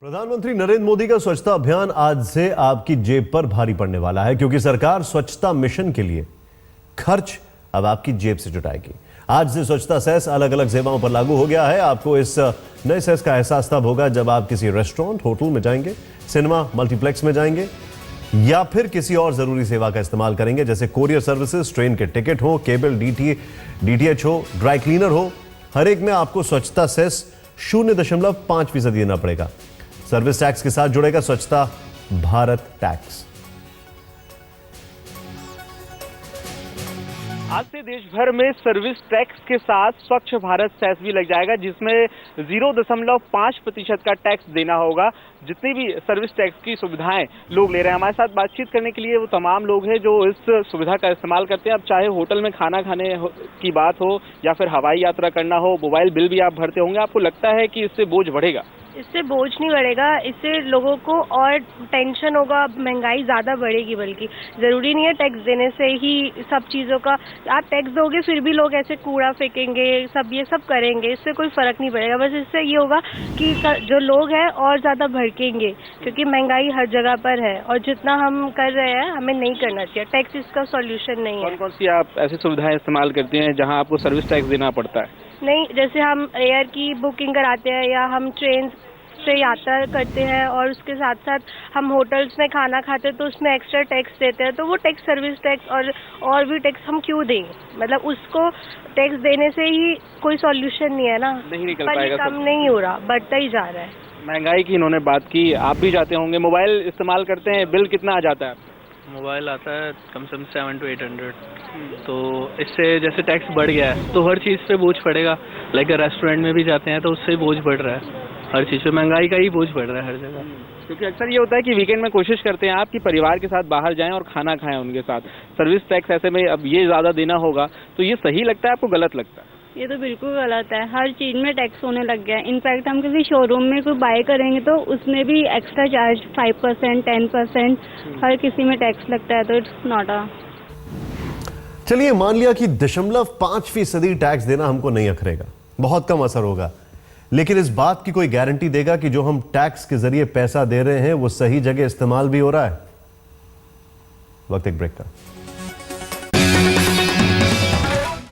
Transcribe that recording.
प्रधानमंत्री नरेंद्र मोदी का स्वच्छता अभियान आज से आपकी जेब पर भारी पड़ने वाला है, क्योंकि सरकार स्वच्छता मिशन के लिए खर्च अब आपकी जेब से जुटाएगी। आज से स्वच्छता सेस अलग अलग सेवाओं पर लागू हो गया है। आपको इस नए सेस का एहसास तब होगा जब आप किसी रेस्टोरेंट, होटल में जाएंगे, सिनेमा, मल्टीप्लेक्स में जाएंगे या फिर किसी और जरूरी सेवा का इस्तेमाल करेंगे, जैसे कोरियर सर्विसेज, ट्रेन के टिकट हो, केबल डीटीएच हो, ड्राई क्लीनर हो। हर एक में आपको स्वच्छता सेस 0.5% देना पड़ेगा। सर्विस टैक्स के साथ जुड़ेगा स्वच्छता भारत टैक्स। आज से देश भर में सर्विस टैक्स के साथ स्वच्छ भारत सेस भी लग जाएगा, जिसमें 0.5% का टैक्स देना होगा। जितनी भी सर्विस टैक्स की सुविधाएं लोग ले रहे हैं, हमारे साथ बातचीत करने के लिए वो तमाम लोग हैं जो इस सुविधा का इस्तेमाल करते हैं। अब चाहे होटल में खाना खाने की बात हो या फिर हवाई यात्रा करना हो, मोबाइल बिल भी आप भरते होंगे। आपको लगता है कि इससे बोझ बढ़ेगा? इससे बोझ नहीं बढ़ेगा, इससे लोगों को और टेंशन होगा, महंगाई ज़्यादा बढ़ेगी। बल्कि ज़रूरी नहीं है टैक्स देने से ही सब चीज़ों का, आप टैक्स दोगे फिर भी लोग ऐसे कूड़ा फेंकेंगे, ये सब करेंगे, इससे कोई फ़र्क नहीं पड़ेगा। बस इससे ये होगा कि जो लोग हैं और ज़्यादा भड़केंगे, क्योंकि महंगाई हर जगह पर है और जितना हम कर रहे हैं हमें नहीं करना चाहिए। टैक्स इसका सॉल्यूशन नहीं है। कौन कौन सी आप ऐसी सुविधाएं इस्तेमाल करती हैं जहाँ आपको सर्विस टैक्स देना पड़ता है? नहीं, जैसे हम एयर की बुकिंग कराते हैं या हम ट्रेन से यात्रा करते हैं और उसके साथ साथ हम होटल्स में खाना खाते हैं तो उसमें एक्स्ट्रा टैक्स देते हैं, तो वो टैक्स, सर्विस टैक्स और भी टैक्स हम क्यों दें? मतलब उसको टैक्स देने से ही कोई सॉल्यूशन नहीं है ना, नहीं निकल पर पाएगा। कम नहीं हो रहा, बढ़ता ही जा रहा है। महंगाई की इन्होंने बात की, आप भी जाते होंगे, मोबाइल इस्तेमाल करते हैं, बिल कितना आ जाता है? मोबाइल आता है कम से कम 700 to 800। तो इससे जैसे टैक्स बढ़ गया है तो हर चीज़ पे बोझ पड़ेगा। लाइक रेस्टोरेंट में भी जाते हैं तो उससे बोझ बढ़ रहा है, हर चीज़ पे महंगाई का ही बोझ बढ़ रहा है हर जगह। क्योंकि अक्सर ये होता है कि वीकेंड में कोशिश करते हैं आप कि परिवार के साथ बाहर जाएं और खाना खाएं उनके साथ। सर्विस टैक्स ऐसे में अब ये ज़्यादा देना होगा, तो ये सही लगता है आपको, गलत लगता है? ये तो बिल्कुल गलत है। हर चीज़ में टैक्स होने लग गया है। इनफैक्ट हम किसी शोरूम में कोई बाय करेंगे तो उसमें भी एक्स्ट्रा चार्ज 5%, 10% हर किसी में टैक्स लगता है, तो इट्स नॉट अ। चलिए, मान लिया कि 0.5% टैक्स देना हमको नहीं अखरेगा, बहुत कम असर होगा, लेकिन इस बात की कोई गारंटी देगा कि जो हम टैक्स के जरिए पैसा दे रहे हैं वो सही जगह इस्तेमाल भी हो रहा है? वक्त एक ब्रेक का।